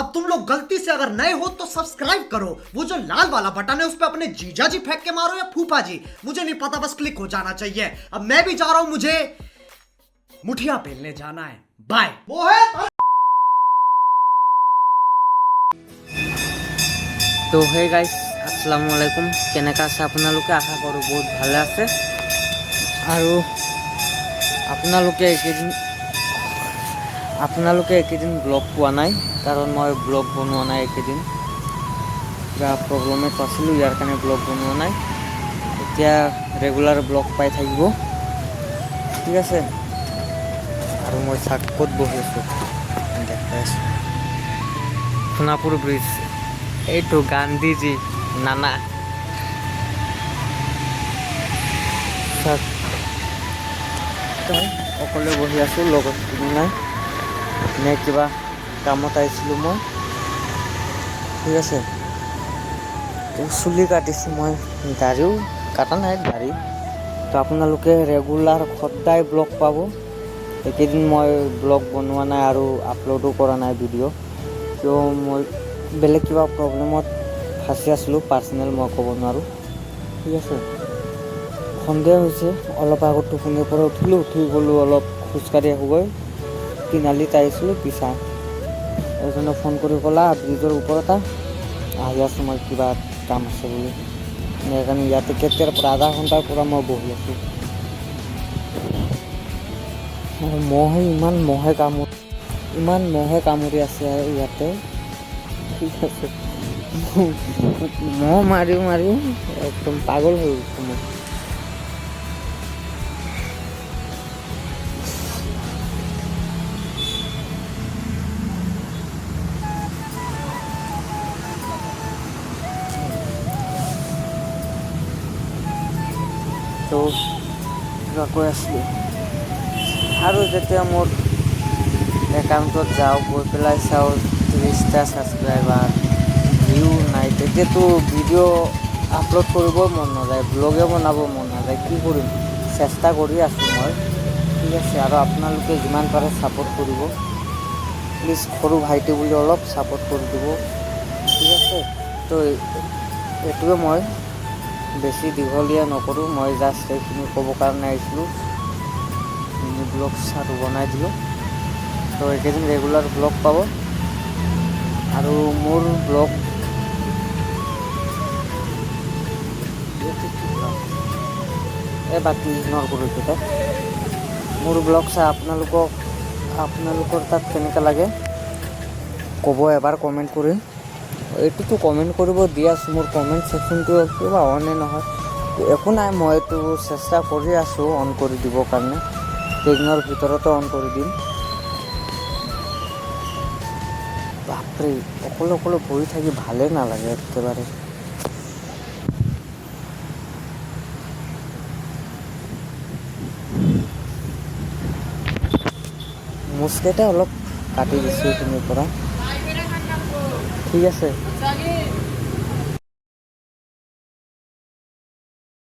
अब तुम लोग गलती से अगर नए हो तो सब्सक्राइब करो, वो जो लाल वाला बटन है उस पर अपने जीजा जी फेंक के मारो या फूफा जी, मुझे नहीं पता, बस क्लिक हो जाना चाहिए। अब मैं भी जा रहा हूं, मुझे मुठिया पेलने जाना है। बाय। मोहित तो हे गाइस আসসালামু আলাইকুম কেনেকা আছে আপোনালোকে আশা কৰোঁ বহুত ভালে আছে আৰু আপোনালোকে একেদিন ব্লগ পোৱা নাই কাৰণ মই ব্লগ বনোৱা নাই একেদিন কিবা প্ৰব্লেমত আছিলোঁ ইয়াৰ কাৰণে ব্লগ বনোৱা নাই এতিয়া ৰেগুলাৰ ব্লগ পাই থাকিব ঠিক আছে আৰু মই চাকত বহি আছোঁ দেখাই আছোঁ সোণাপুৰ ব্ৰিজ এইটো গান্ধীজি নানা অকলে বহি আছোঁ লগত কোনো নাই নে কিবা কামত আহিছিলোঁ মই ঠিক আছে তো চুলি কাটিছোঁ মই দাড়িও কাটা নাই দাড়ি তো আপোনালোকে ৰেগুলাৰ সদায় ব্লগ পাব এইকেইদিন মই ব্লগ বনোৱা নাই আৰু আপলোডো কৰা নাই ভিডিঅ' কিয় মই বেলেগ কিবা প্ৰব্লেমত ফাঁচি আছিলোঁ পাৰ্চনেল মই ক'ব নোৱাৰোঁ ঠিক আছে সন্ধিয়া হৈছে অলপ আগত টোপনিৰ পৰা উঠি গ'লোঁ অলপ খোজকাঢ়ি আহোঁগৈ তিনিআলিত আহিছিলোঁ পিছা এজনে ফোন কৰি ক'লা ব্ৰিজৰ ওপৰত আহি আছোঁ মই কিবা কাম আছে বুলি সেইকাৰণে ইয়াতে কেতিয়াৰ পৰা আধা ঘণ্টাৰ পৰা মই বহি আছোঁ ইমান মহে কামুৰি আছে ইয়াতে ঠিক আছে মহ মাৰি একদম পাগল হৈ গৈছোঁ মই তো কিবা কৈ আছিলোঁ আৰু যেতিয়া মোৰ একাউণ্টত যাওঁ গৈ পেলাই চাওঁ 30টা ছাবস্ক্ৰাইবাৰ ভিউ নাই তেতিয়াতো ভিডিঅ' আপলোড কৰিবই মন নাযায় ব্লগে বনাব মন নাযায় কি কৰিম চেষ্টা কৰি আছোঁ মই ঠিক আছে আৰু আপোনালোকে যিমান পাৰে ছাপোৰ্ট কৰিব প্লিজ সৰু ভাইটি বুলি অলপ ছাপোৰ্ট কৰি দিব ঠিক আছে তো এইটোৱে মই বেছি দীঘলীয়া নকৰোঁ মই জাষ্ট এইখিনি ক'ব কাৰণে আহিছিলোঁ ব্লগ আৰু বনাই দিলোঁ তো এইকেইদিন ৰেগুলাৰ ব্লগ পাব আৰু মোৰ ব্লগ বাকী ইগন'ৰ কৰোঁ এতিয়া মোৰ ব্লগ চাই আপোনালোকৰ তাত কেনেকৈ লাগে ক'ব এবাৰ কমেণ্ট কৰি এইটোতো কমেণ্ট কৰিব দি আছোঁ মোৰ কমেণ্ট ছেকশ্যনটো কিবা অনে নহয় একো নাই মই এইটো চেষ্টা কৰি আছোঁ অন কৰি দিবৰ কাৰণে কেইদিনৰ ভিতৰতে অন কৰি দিম বাপৰে অকলে বহি থাকি ভালেই নালাগে একেবাৰে মুচকেইটা অলপ কাটি দিছোঁ এইখিনিৰ পৰা ঠিক আছে